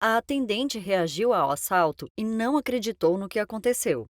A atendente reagiu ao assalto e não acreditou no que aconteceu.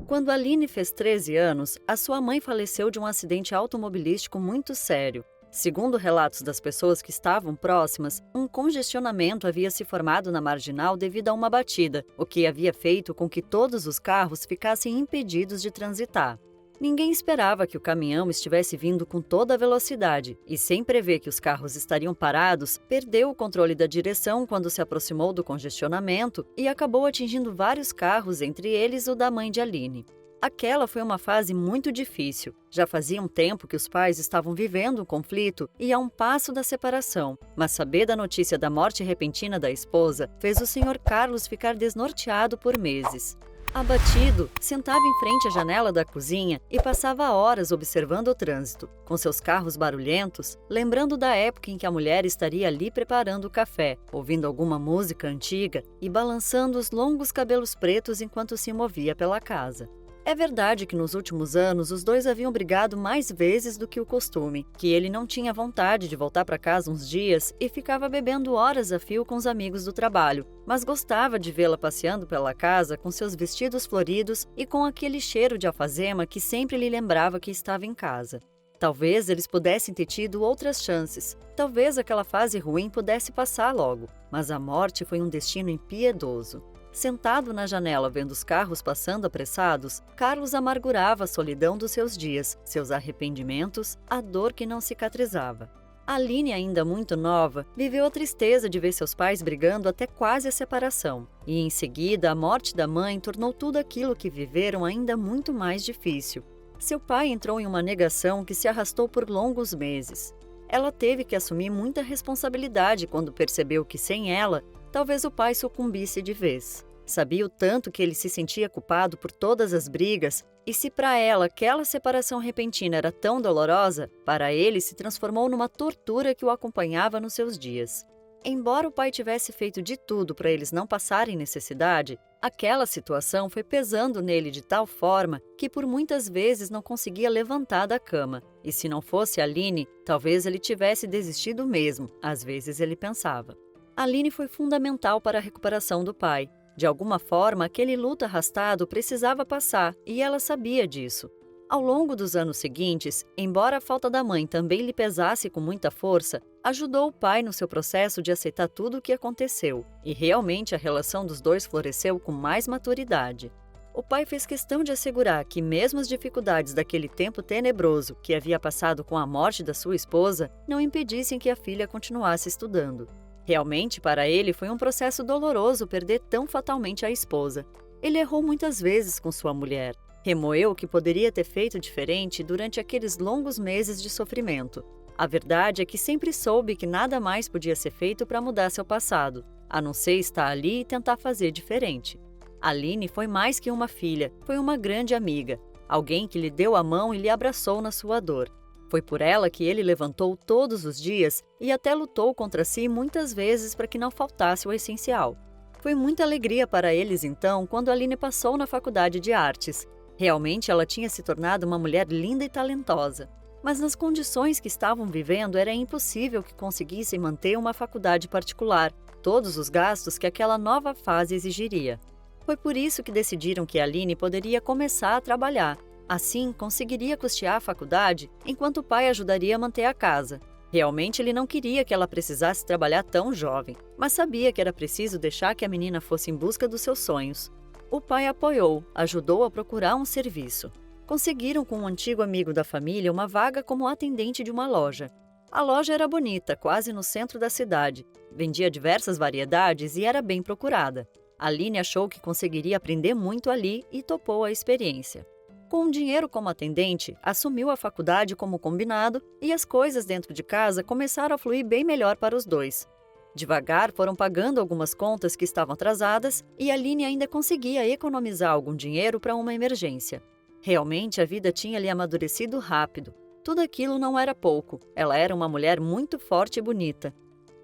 Quando Aline fez 13 anos, a sua mãe faleceu de um acidente automobilístico muito sério. Segundo relatos das pessoas que estavam próximas, um congestionamento havia se formado na marginal devido a uma batida, o que havia feito com que todos os carros ficassem impedidos de transitar. Ninguém esperava que o caminhão estivesse vindo com toda a velocidade e, sem prever que os carros estariam parados, perdeu o controle da direção quando se aproximou do congestionamento e acabou atingindo vários carros, entre eles o da mãe de Aline. Aquela foi uma fase muito difícil. Já fazia um tempo que os pais estavam vivendo um conflito e a um passo da separação, mas saber da notícia da morte repentina da esposa fez o Sr. Carlos ficar desnorteado por meses. Abatido, sentava em frente à janela da cozinha e passava horas observando o trânsito, com seus carros barulhentos, lembrando da época em que a mulher estaria ali preparando o café, ouvindo alguma música antiga e balançando os longos cabelos pretos enquanto se movia pela casa. É verdade que nos últimos anos os dois haviam brigado mais vezes do que o costume, que ele não tinha vontade de voltar para casa uns dias e ficava bebendo horas a fio com os amigos do trabalho, mas gostava de vê-la passeando pela casa com seus vestidos floridos e com aquele cheiro de alfazema que sempre lhe lembrava que estava em casa. Talvez eles pudessem ter tido outras chances, talvez aquela fase ruim pudesse passar logo, mas a morte foi um destino impiedoso. Sentado na janela vendo os carros passando apressados, Carlos amargurava a solidão dos seus dias, seus arrependimentos, a dor que não cicatrizava. Aline, ainda muito nova, viveu a tristeza de ver seus pais brigando até quase a separação. E em seguida, a morte da mãe tornou tudo aquilo que viveram ainda muito mais difícil. Seu pai entrou em uma negação que se arrastou por longos meses. Ela teve que assumir muita responsabilidade quando percebeu que, sem ela, talvez o pai sucumbisse de vez. Sabia o tanto que ele se sentia culpado por todas as brigas, e se para ela aquela separação repentina era tão dolorosa, para ele se transformou numa tortura que o acompanhava nos seus dias. Embora o pai tivesse feito de tudo para eles não passarem necessidade, aquela situação foi pesando nele de tal forma que por muitas vezes não conseguia levantar da cama. E se não fosse Aline, talvez ele tivesse desistido mesmo, às vezes ele pensava. Aline foi fundamental para a recuperação do pai. De alguma forma, aquele luto arrastado precisava passar, e ela sabia disso. Ao longo dos anos seguintes, embora a falta da mãe também lhe pesasse com muita força, ajudou o pai no seu processo de aceitar tudo o que aconteceu, e realmente a relação dos dois floresceu com mais maturidade. O pai fez questão de assegurar que mesmo as dificuldades daquele tempo tenebroso que havia passado com a morte da sua esposa não impedissem que a filha continuasse estudando. Realmente, para ele, foi um processo doloroso perder tão fatalmente a esposa. Ele errou muitas vezes com sua mulher. Remoeu o que poderia ter feito diferente durante aqueles longos meses de sofrimento. A verdade é que sempre soube que nada mais podia ser feito para mudar seu passado, a não ser estar ali e tentar fazer diferente. Aline foi mais que uma filha, foi uma grande amiga, alguém que lhe deu a mão e lhe abraçou na sua dor. Foi por ela que ele levantou todos os dias e até lutou contra si muitas vezes para que não faltasse o essencial. Foi muita alegria para eles então quando Aline passou na faculdade de artes. Realmente ela tinha se tornado uma mulher linda e talentosa. Mas nas condições que estavam vivendo era impossível que conseguissem manter uma faculdade particular, todos os gastos que aquela nova fase exigiria. Foi por isso que decidiram que Aline poderia começar a trabalhar. Assim, conseguiria custear a faculdade, enquanto o pai ajudaria a manter a casa. Realmente, ele não queria que ela precisasse trabalhar tão jovem, mas sabia que era preciso deixar que a menina fosse em busca dos seus sonhos. O pai apoiou, ajudou a procurar um serviço. Conseguiram com um antigo amigo da família uma vaga como atendente de uma loja. A loja era bonita, quase no centro da cidade. Vendia diversas variedades e era bem procurada. Aline achou que conseguiria aprender muito ali e topou a experiência. Com um dinheiro como atendente, assumiu a faculdade como combinado e as coisas dentro de casa começaram a fluir bem melhor para os dois. Devagar foram pagando algumas contas que estavam atrasadas e Aline ainda conseguia economizar algum dinheiro para uma emergência. Realmente a vida tinha lhe amadurecido rápido. Tudo aquilo não era pouco, ela era uma mulher muito forte e bonita.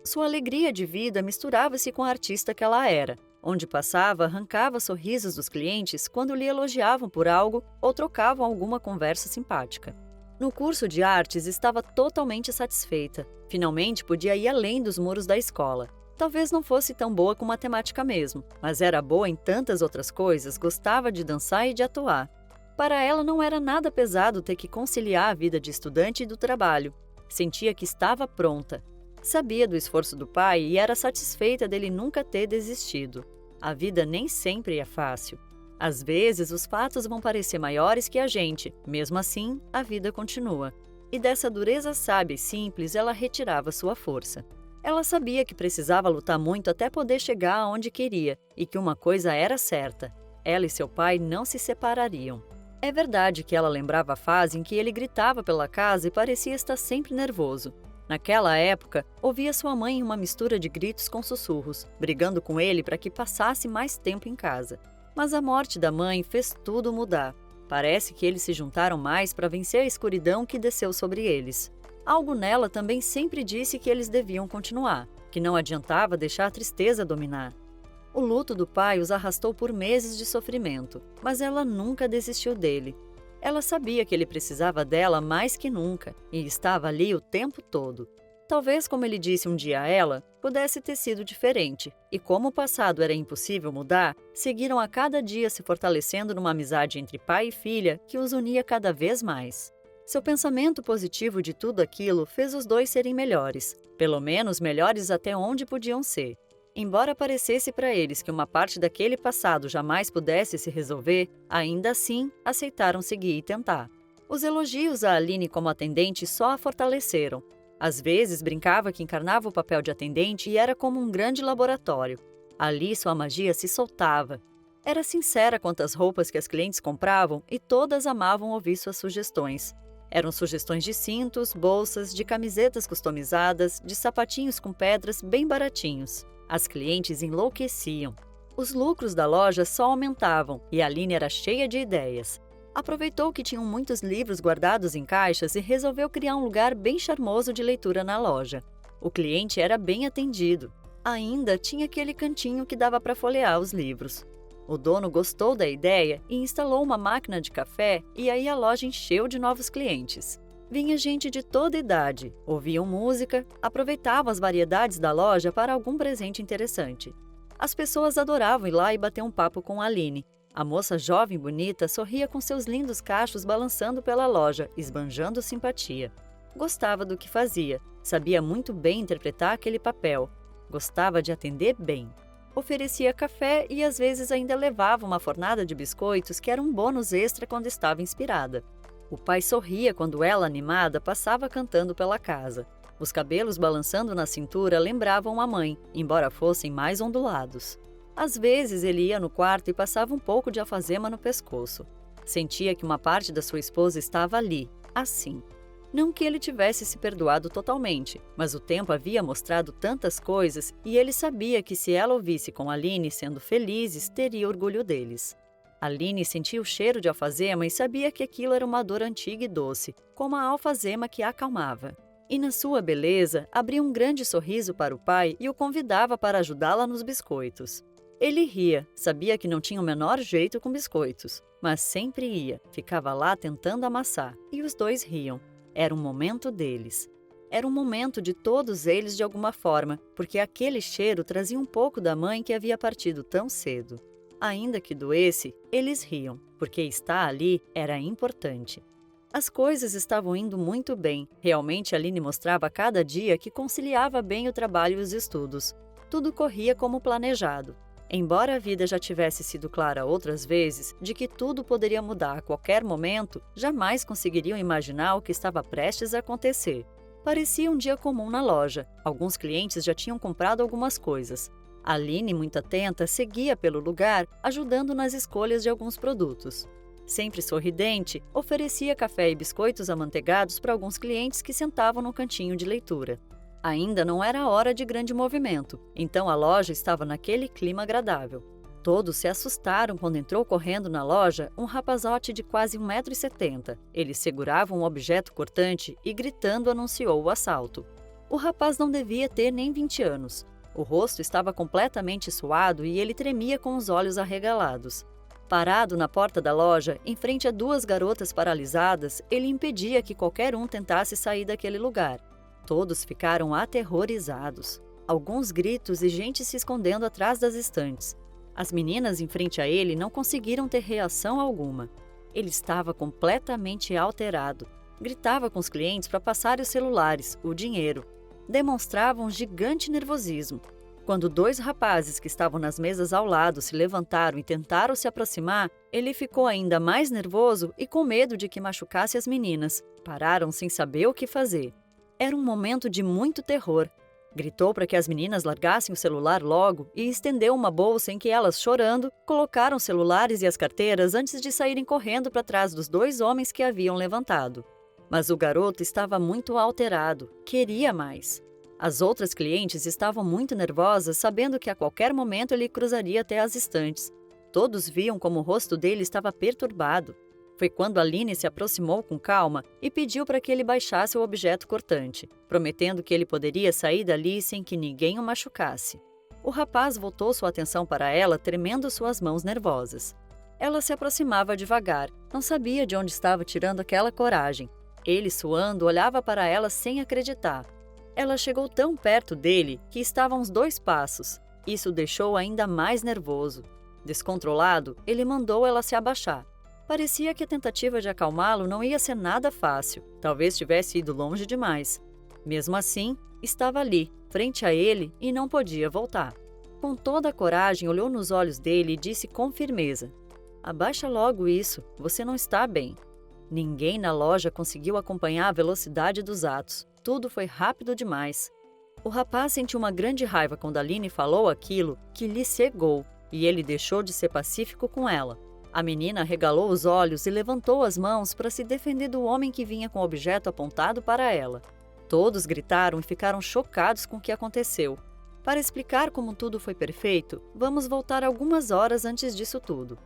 Sua alegria de vida misturava-se com a artista que ela era. Onde passava, arrancava sorrisos dos clientes quando lhe elogiavam por algo ou trocavam alguma conversa simpática. No curso de artes, estava totalmente satisfeita. Finalmente podia ir além dos muros da escola. Talvez não fosse tão boa com matemática mesmo, mas era boa em tantas outras coisas, gostava de dançar e de atuar. Para ela não era nada pesado ter que conciliar a vida de estudante e do trabalho. Sentia que estava pronta. Sabia do esforço do pai e era satisfeita dele nunca ter desistido. A vida nem sempre é fácil. Às vezes, os fatos vão parecer maiores que a gente, mesmo assim, a vida continua. E dessa dureza sábia e simples, ela retirava sua força. Ela sabia que precisava lutar muito até poder chegar aonde queria, e que uma coisa era certa: ela e seu pai não se separariam. É verdade que ela lembrava a fase em que ele gritava pela casa e parecia estar sempre nervoso. Naquela época, ouvia sua mãe em uma mistura de gritos com sussurros, brigando com ele para que passasse mais tempo em casa. Mas a morte da mãe fez tudo mudar. Parece que eles se juntaram mais para vencer a escuridão que desceu sobre eles. Algo nela também sempre disse que eles deviam continuar, que não adiantava deixar a tristeza dominar. O luto do pai os arrastou por meses de sofrimento, mas ela nunca desistiu dele. Ela sabia que ele precisava dela mais que nunca e estava ali o tempo todo. Talvez, como ele disse um dia a ela, pudesse ter sido diferente, e como o passado era impossível mudar, seguiram a cada dia se fortalecendo numa amizade entre pai e filha que os unia cada vez mais. Seu pensamento positivo de tudo aquilo fez os dois serem melhores, pelo menos melhores até onde podiam ser. Embora parecesse para eles que uma parte daquele passado jamais pudesse se resolver, ainda assim aceitaram seguir e tentar. Os elogios a Aline como atendente só a fortaleceram. Às vezes brincava que encarnava o papel de atendente e era como um grande laboratório. Ali sua magia se soltava. Era sincera quanto às roupas que as clientes compravam e todas amavam ouvir suas sugestões. Eram sugestões de cintos, bolsas, de camisetas customizadas, de sapatinhos com pedras bem baratinhos. As clientes enlouqueciam. Os lucros da loja só aumentavam e a Aline era cheia de ideias. Aproveitou que tinham muitos livros guardados em caixas e resolveu criar um lugar bem charmoso de leitura na loja. O cliente era bem atendido. Ainda tinha aquele cantinho que dava para folhear os livros. O dono gostou da ideia e instalou uma máquina de café e aí a loja encheu de novos clientes. Vinha gente de toda idade, ouviam música, aproveitavam as variedades da loja para algum presente interessante. As pessoas adoravam ir lá e bater um papo com a Aline. A moça jovem e bonita sorria com seus lindos cachos balançando pela loja, esbanjando simpatia. Gostava do que fazia, sabia muito bem interpretar aquele papel. Gostava de atender bem. Oferecia café e às vezes ainda levava uma fornada de biscoitos que era um bônus extra quando estava inspirada. O pai sorria quando ela, animada, passava cantando pela casa. Os cabelos balançando na cintura lembravam a mãe, embora fossem mais ondulados. Às vezes ele ia no quarto e passava um pouco de alfazema no pescoço. Sentia que uma parte da sua esposa estava ali, assim. Não que ele tivesse se perdoado totalmente, mas o tempo havia mostrado tantas coisas e ele sabia que se ela ouvisse com Aline sendo felizes, teria orgulho deles. Aline sentia o cheiro de alfazema e sabia que aquilo era uma dor antiga e doce, como a alfazema que a acalmava. E na sua beleza, abria um grande sorriso para o pai e o convidava para ajudá-la nos biscoitos. Ele ria, sabia que não tinha o menor jeito com biscoitos, mas sempre ia, ficava lá tentando amassar, e os dois riam. Era um momento deles. Era um momento de todos eles de alguma forma, porque aquele cheiro trazia um pouco da mãe que havia partido tão cedo. Ainda que doesse, eles riam, porque estar ali era importante. As coisas estavam indo muito bem. Realmente Aline mostrava a cada dia que conciliava bem o trabalho e os estudos. Tudo corria como planejado. Embora a vida já tivesse sido clara outras vezes de que tudo poderia mudar a qualquer momento, jamais conseguiriam imaginar o que estava prestes a acontecer. Parecia um dia comum na loja. Alguns clientes já tinham comprado algumas coisas. Aline, muito atenta, seguia pelo lugar, ajudando nas escolhas de alguns produtos. Sempre sorridente, oferecia café e biscoitos amanteigados para alguns clientes que sentavam no cantinho de leitura. Ainda não era hora de grande movimento, então a loja estava naquele clima agradável. Todos se assustaram quando entrou correndo na loja um rapazote de quase 1,70 m. Ele segurava um objeto cortante e gritando anunciou o assalto. O rapaz não devia ter nem 20 anos. O rosto estava completamente suado e ele tremia com os olhos arregalados. Parado na porta da loja, em frente a duas garotas paralisadas, ele impedia que qualquer um tentasse sair daquele lugar. Todos ficaram aterrorizados. Alguns gritos e gente se escondendo atrás das estantes. As meninas em frente a ele não conseguiram ter reação alguma. Ele estava completamente alterado. Gritava com os clientes para passarem os celulares, o dinheiro. Demonstrava um gigante nervosismo. Quando dois rapazes que estavam nas mesas ao lado se levantaram e tentaram se aproximar, ele ficou ainda mais nervoso e com medo de que machucasse as meninas. Pararam sem saber o que fazer. Era um momento de muito terror. Gritou para que as meninas largassem o celular logo e estendeu uma bolsa em que elas, chorando, colocaram os celulares e as carteiras antes de saírem correndo para trás dos dois homens que haviam levantado. Mas o garoto estava muito alterado, queria mais. As outras clientes estavam muito nervosas, sabendo que a qualquer momento ele cruzaria até as estantes. Todos viam como o rosto dele estava perturbado. Foi quando Aline se aproximou com calma e pediu para que ele baixasse o objeto cortante, prometendo que ele poderia sair dali sem que ninguém o machucasse. O rapaz voltou sua atenção para ela, tremendo suas mãos nervosas. Ela se aproximava devagar, não sabia de onde estava tirando aquela coragem. Ele, suando, olhava para ela sem acreditar. Ela chegou tão perto dele que estava a uns 2 passos. Isso o deixou ainda mais nervoso. Descontrolado, ele mandou ela se abaixar. Parecia que a tentativa de acalmá-lo não ia ser nada fácil. Talvez tivesse ido longe demais. Mesmo assim, estava ali, frente a ele, e não podia voltar. Com toda a coragem, olhou nos olhos dele e disse com firmeza: "Abaixa logo isso, você não está bem." Ninguém na loja conseguiu acompanhar a velocidade dos atos. Tudo foi rápido demais. O rapaz sentiu uma grande raiva quando Aline falou aquilo que lhe cegou, e ele deixou de ser pacífico com ela. A menina arregalou os olhos e levantou as mãos para se defender do homem que vinha com o objeto apontado para ela. Todos gritaram e ficaram chocados com o que aconteceu. Para explicar como tudo foi perfeito, vamos voltar algumas horas antes disso tudo.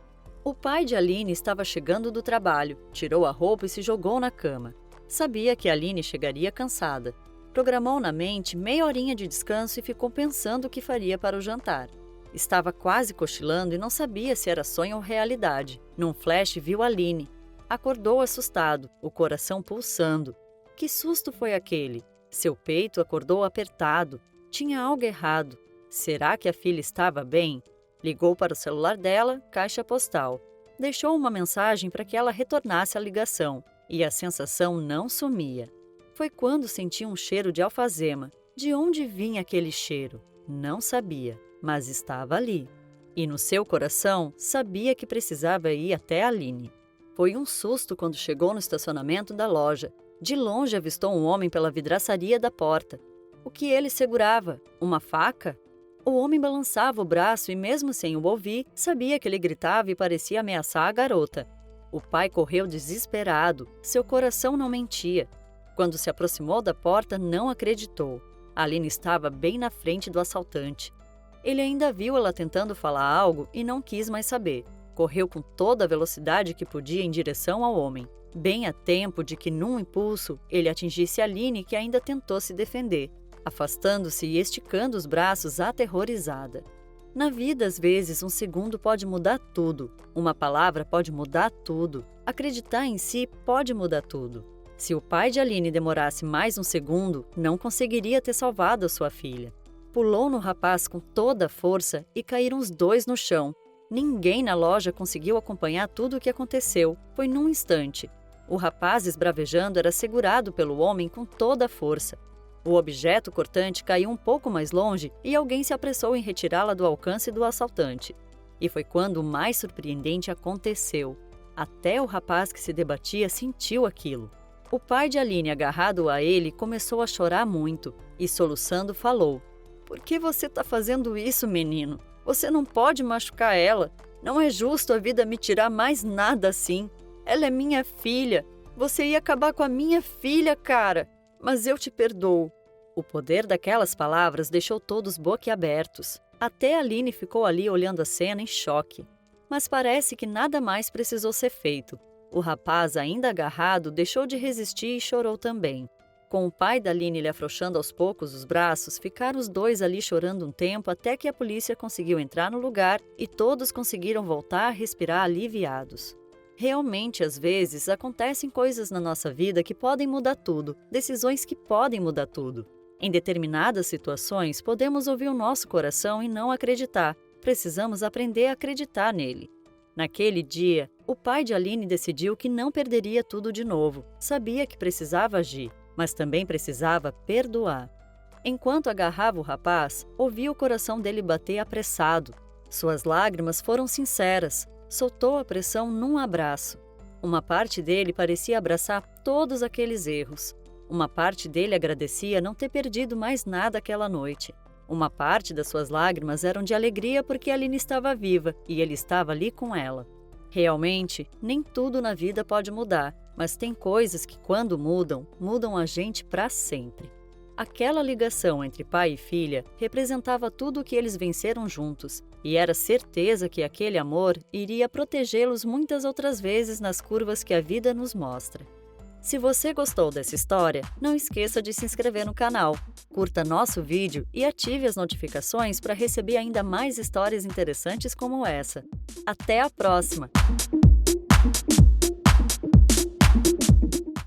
O pai de Aline estava chegando do trabalho, tirou a roupa e se jogou na cama. Sabia que Aline chegaria cansada. Programou na mente meia horinha de descanso e ficou pensando o que faria para o jantar. Estava quase cochilando e não sabia se era sonho ou realidade. Num flash viu Aline. Acordou assustado, o coração pulsando. Que susto foi aquele? Seu peito acordou apertado. Tinha algo errado. Será que a filha estava bem? Ligou para o celular dela, caixa postal. Deixou uma mensagem para que ela retornasse a ligação. E a sensação não sumia. Foi quando sentiu um cheiro de alfazema. De onde vinha aquele cheiro? Não sabia, mas estava ali. E no seu coração, sabia que precisava ir até Aline. Foi um susto quando chegou no estacionamento da loja. De longe avistou um homem pela vidraçaria da porta. O que ele segurava? Uma faca? O homem balançava o braço e, mesmo sem o ouvir, sabia que ele gritava e parecia ameaçar a garota. O pai correu desesperado, seu coração não mentia. Quando se aproximou da porta, não acreditou. Aline estava bem na frente do assaltante. Ele ainda viu ela tentando falar algo e não quis mais saber. Correu com toda a velocidade que podia em direção ao homem, bem a tempo de que, num impulso, ele atingisse Aline, que ainda tentou se defender, afastando-se e esticando os braços aterrorizada. Na vida, às vezes, um segundo pode mudar tudo. Uma palavra pode mudar tudo. Acreditar em si pode mudar tudo. Se o pai de Aline demorasse mais um segundo, não conseguiria ter salvado a sua filha. Pulou no rapaz com toda a força e caíram os dois no chão. Ninguém na loja conseguiu acompanhar tudo o que aconteceu. Foi num instante. O rapaz, esbravejando, era segurado pelo homem com toda a força. O objeto cortante caiu um pouco mais longe e alguém se apressou em retirá-la do alcance do assaltante. E foi quando o mais surpreendente aconteceu. Até o rapaz que se debatia sentiu aquilo. O pai de Aline, agarrado a ele, começou a chorar muito e, soluçando, falou: "Por que você está fazendo isso, menino? Você não pode machucar ela. Não é justo a vida me tirar mais nada assim. Ela é minha filha. Você ia acabar com a minha filha, cara. Mas eu te perdoo." O poder daquelas palavras deixou todos boquiabertos. Até Aline ficou ali olhando a cena em choque. Mas parece que nada mais precisou ser feito. O rapaz, ainda agarrado, deixou de resistir e chorou também. Com o pai da Aline lhe afrouxando aos poucos os braços, ficaram os dois ali chorando um tempo até que a polícia conseguiu entrar no lugar e todos conseguiram voltar a respirar aliviados. Realmente, às vezes, acontecem coisas na nossa vida que podem mudar tudo, decisões que podem mudar tudo. Em determinadas situações, podemos ouvir o nosso coração e não acreditar. Precisamos aprender a acreditar nele. Naquele dia, o pai de Aline decidiu que não perderia tudo de novo. Sabia que precisava agir, mas também precisava perdoar. Enquanto agarrava o rapaz, ouvia o coração dele bater apressado. Suas lágrimas foram sinceras. Soltou a pressão num abraço. Uma parte dele parecia abraçar todos aqueles erros. Uma parte dele agradecia não ter perdido mais nada aquela noite. Uma parte das suas lágrimas eram de alegria porque Aline estava viva e ele estava ali com ela. Realmente, nem tudo na vida pode mudar, mas tem coisas que, quando mudam, mudam a gente para sempre. Aquela ligação entre pai e filha representava tudo o que eles venceram juntos, e era certeza que aquele amor iria protegê-los muitas outras vezes nas curvas que a vida nos mostra. Se você gostou dessa história, não esqueça de se inscrever no canal, curta nosso vídeo e ative as notificações para receber ainda mais histórias interessantes como essa. Até a próxima!